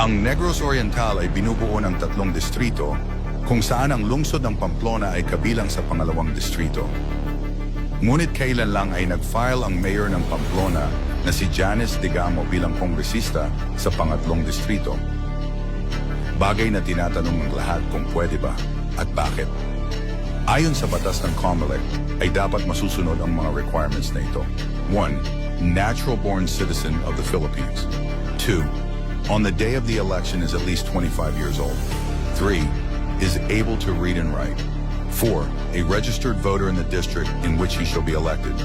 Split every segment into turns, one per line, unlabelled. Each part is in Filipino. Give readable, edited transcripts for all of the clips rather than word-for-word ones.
Ang Negros Oriental ay binubuo ng 3 distrito kung saan ang lungsod ng Pamplona ay kabilang sa pangalawang distrito. Ngunit kailan lang ay nag-file ang mayor ng Pamplona na si Janice Digamo bilang kongresista sa pangatlong distrito. Bagay na tinatanong ng lahat kung pwede ba at bakit. Ayon sa batas ng COMELEC ay dapat masusunod ang mga requirements na ito. 1. Natural-born citizen of the Philippines. 2. On the day of the election is at least 25 years old. 3. Is able to read and write. 4. A registered voter in the district in which he shall be elected.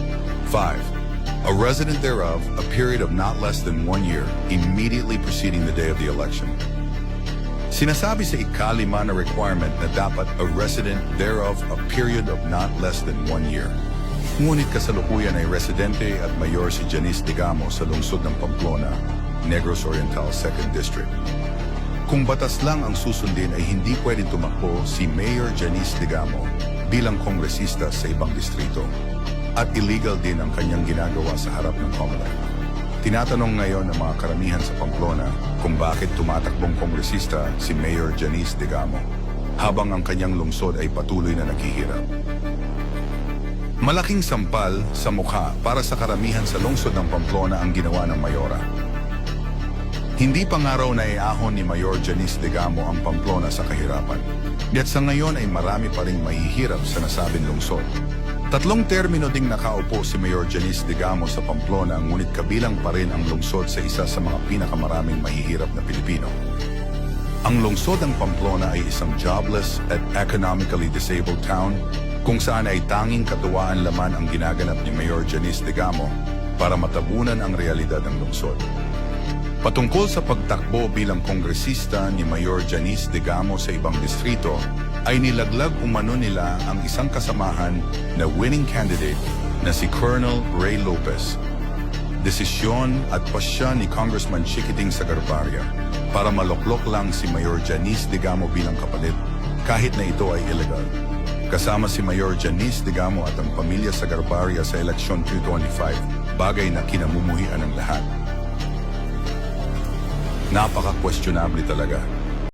5. A resident thereof a period of not less than 1 year immediately preceding the day of the election. Sinasabi sa ika-5 na requirement na dapat a resident thereof a period of not less than 1 year. Ngunit kasalukuyan ay residente at mayor si Janice Digamo sa lungsod ng Pamplona, Negros Oriental 2nd District. Kung batas lang ang susundin ay hindi pwedeng tumakbo si Mayor Janice Digamo bilang kongresista sa ibang distrito. At illegal din ang kanyang ginagawa sa harap ng COMELEC. Tinatanong ngayon ng mga karamihan sa Pamplona kung bakit tumatakbong kongresista si Mayor Janice Digamo habang ang kanyang lungsod ay patuloy na naghihirap. Malaking sampal sa mukha para sa karamihan sa lungsod ng Pamplona ang ginawa ng mayora. Hindi pa nga raw naiahon ni Mayor Janice Digamo ang Pamplona sa kahirapan. At sa ngayon ay marami pa ring mahihirap sa nasabing lungsod. 3 termino ding nakaupo si Mayor Janice Digamo sa Pamplona, ngunit kabilang pa rin ang lungsod sa isa sa mga pinakamaraming mahihirap na Pilipino. Ang lungsod ng Pamplona ay isang jobless at economically disabled town kung saan ay tanging katuwaan laman ang ginaganap ni Mayor Janice Digamo para matabunan ang realidad ng lungsod. Patungkol sa pagtakbo bilang kongresista ni Mayor Janice Digamo sa ibang distrito, ay nilaglag umano nila ang isang kasamahan na winning candidate na si Colonel Ray Lopez. Desisyon at pasya ni Congressman Chiquiting Sagarbarria para maloklok lang si Mayor Janice Digamo bilang kapalit kahit na ito ay illegal. Kasama si Mayor Janice Digamo at ang pamilya Sagarbarria sa eleksyon 2025, bagay na kinamumuhian ng lahat. Napaka-questionable talaga.